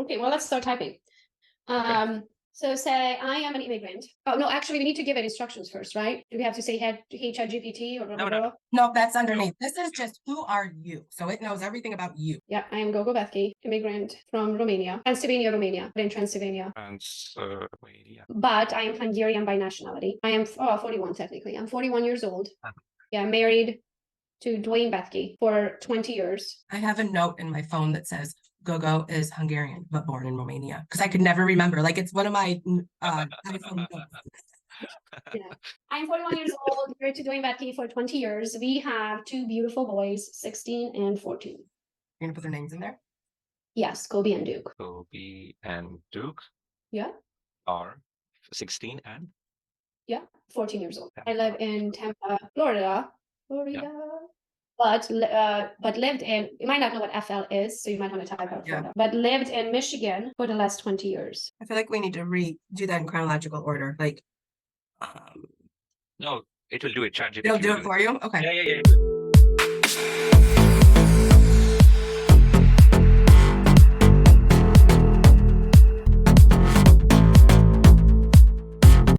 Okay, well, let's start typing. So say I am an immigrant. Oh, no, actually, we need to give it instructions first, right? Do we have to say, hey, ChatGPT or No. No, that's underneath. This is just who are you? So it knows everything about you. Yeah, I am Gogo Bethke, immigrant from Romania, Pennsylvania, Romania, in Transylvania. Transylvania. But I am Hungarian by nationality. I am 41 technically. I'm 41 years old. Yeah, married to Dwayne Bethke for 20 years. I have a note in my phone that says Gogo is Hungarian, but born in Romania. Because I could never remember. Like it's one of my iPhone notes. Yeah. I'm 41 years old, married to Dwayne Bethke for 20 years. We have two beautiful boys, 16 and 14. You're gonna put their names in there? Yes, Kobe and Duke. Kobe and Duke Yeah. are 16 and 14 years old. I Tampa. live in Tampa, Florida. But lived in, you might not know what FL is, so you might want to type out Florida. But lived in Michigan for the last 20 years. I feel like we need to do that in chronological order. Like, No, it will do it. ChatGPT it'll do will it for you? Okay. Yeah.